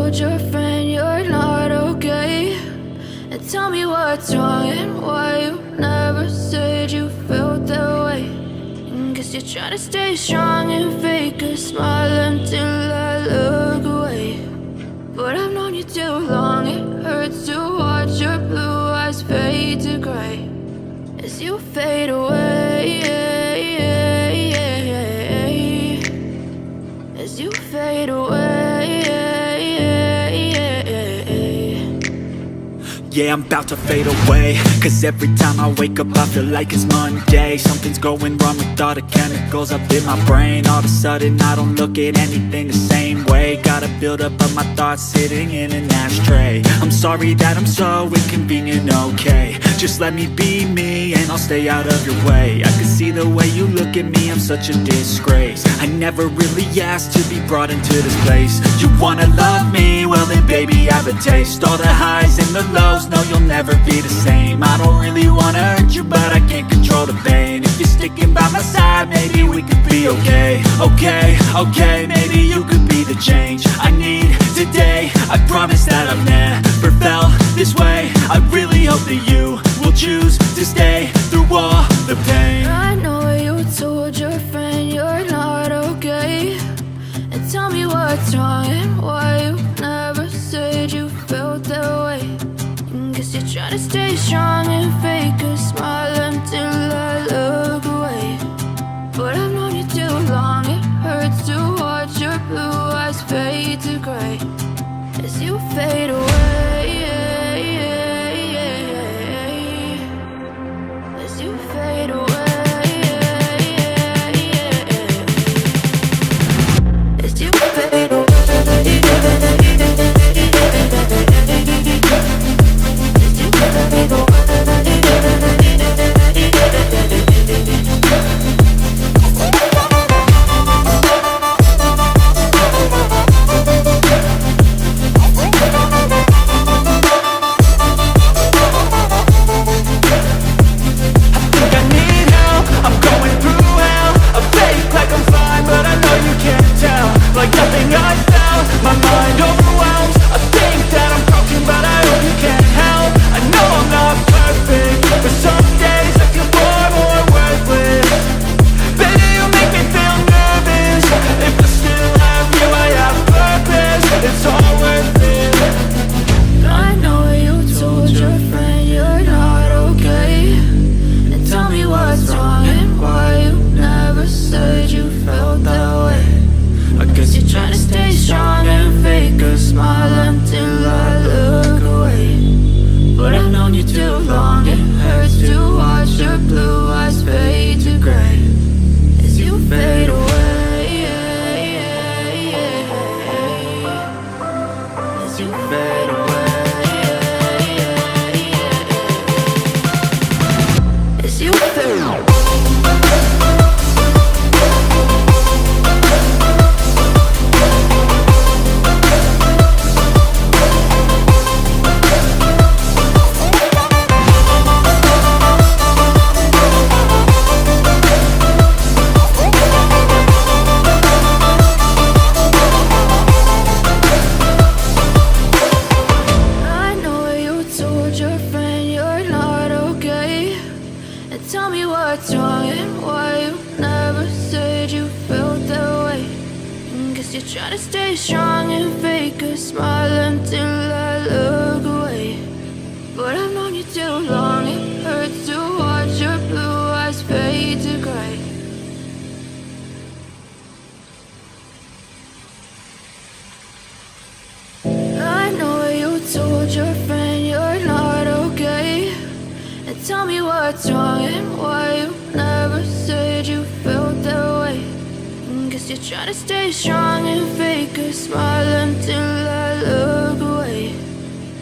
told your friend you're not okay? And tell me what's wrong and why you never said you felt that way. And guess you're trying to stay strong and fake a smile until I look away. But I've known you too long, it hurts to watch your blue eyes fade to gray as you fade away, as you fade away. Yeah, I'm about to fade away, cause every time I wake up I feel like it's Monday. Something's going wrong with all the chemicals up in my brain. All of a sudden I don't look at anything the same way. Got a build up of my thoughts sitting in an ashtray. I'm sorry that I'm so inconvenient, okay? Just let me be me and I'll stay out of your way. I can see the way you look at me, I'm such a disgrace. I never really asked to be brought into this place. You wanna love me? Well then baby I have a taste. All the highs and the lows, no you'll never be the same. I don't really wanna hurt you but I can't control the pain. If you're sticking by my side maybe we could be okay. Okay, maybe you could be the change I need today. I promise that I've never felt this way. I really hope that you will choose to stay through all the pain. I know you told your friend you're not okay. And tell me what's wrong and why you never said you felt that way. And guess you're trying to stay strong and fake a smile until I look away. But I've known you too long, it hurts to watch your blue eyes fade to gray as you fade away, as you fade away. Trying to stay strong and fake a smile until I look away.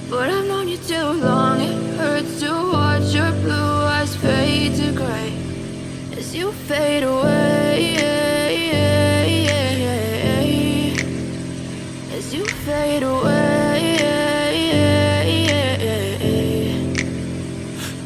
But I've known you too long, it hurts to watch your blue eyes fade to gray as you fade away, as you fade away.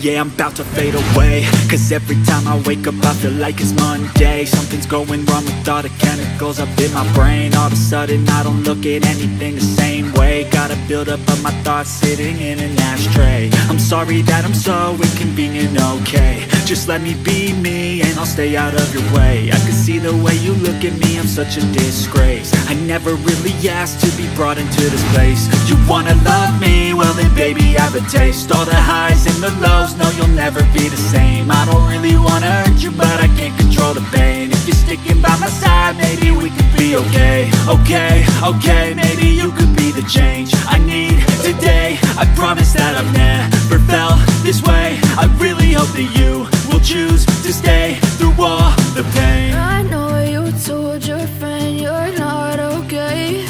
Yeah, I'm about to fade away, cause every time I wake up I feel like it's Monday. Something's going wrong with all the chemicals up in my brain. All of a sudden I don't look at anything the same way. Gotta build up of my thoughts sitting in an ashtray. I'm sorry that I'm so inconvenient, okay. Just let me be me and I'll stay out of your way. I can see the way you look at me, I'm such a disgrace. I never really asked to be brought into this place. You wanna love me? Well then baby I have a taste. All the highs and the lows, no you'll never be the same. I don't really wanna hurt you but I can't control the pain. If you're sticking by my side maybe we could be okay. Okay, maybe you could be the change I need today. I promise that I've never felt this way. I really hope that you will choose to stay through all the pain. I know you told your friend you're not okay,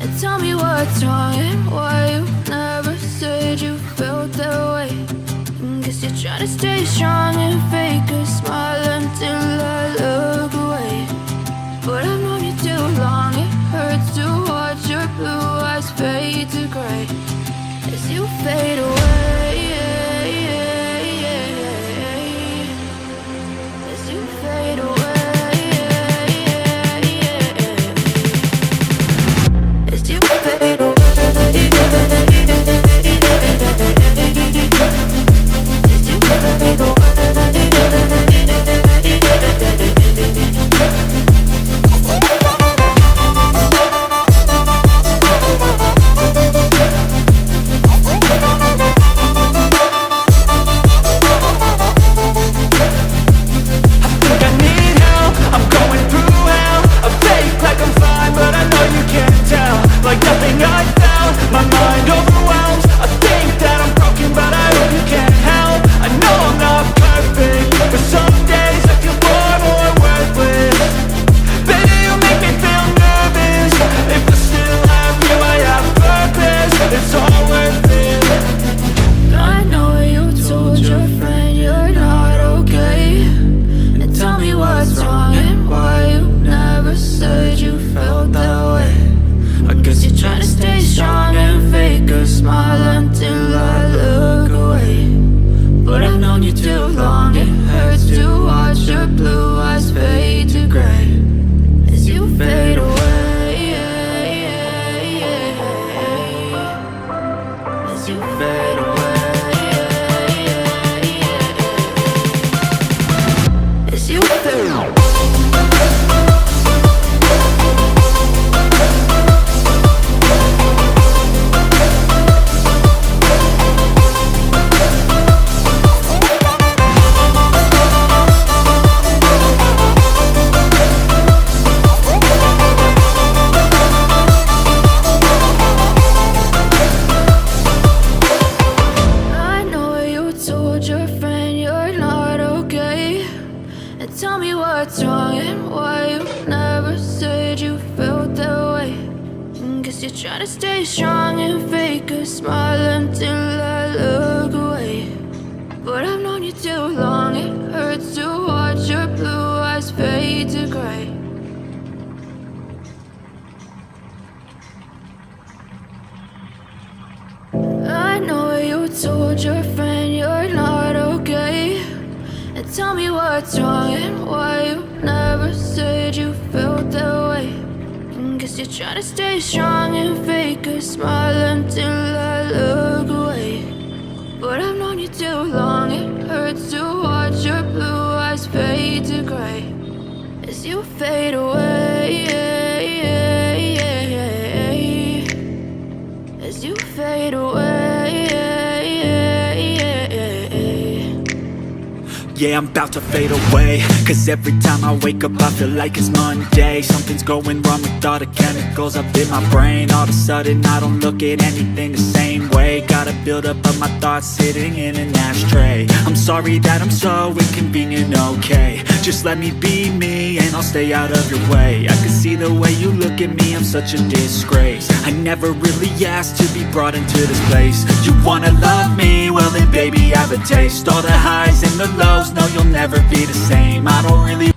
and tell me what's wrong and why you never said you felt that way. Guess you're trying to stay strong and fake a smile until I look away. But I've known you too long, it hurts to watch your blue eyes fade to gray as you fade away. As you fade away. As you fade away. Trying to stay strong and fake a smile until I look away. But I've known you too long, it hurts to watch your blue eyes fade to gray. I know you told your friend you're not okay, and tell me what's wrong and why you never said you felt that way. Guess you're trying to stay strong and fake a smile until I look away. But I've known you too long, it hurts to watch your blue eyes fade to gray as you fade away. As you fade away. Yeah, I'm about to fade away, cause every time I wake up I feel like it's Monday. Something's going wrong with all the chemicals up in my brain. All of a sudden I don't look at anything the same way. Gotta build up of my thoughts sitting in an ashtray. I'm sorry that I'm so inconvenient, okay. Just let me be me and I'll stay out of your way. I can see the way you look at me, I'm such a disgrace. I never really asked to be brought into this place. You wanna love me? Well then baby I have a taste. All the highs and the lows, no you'll never be the same. I don't really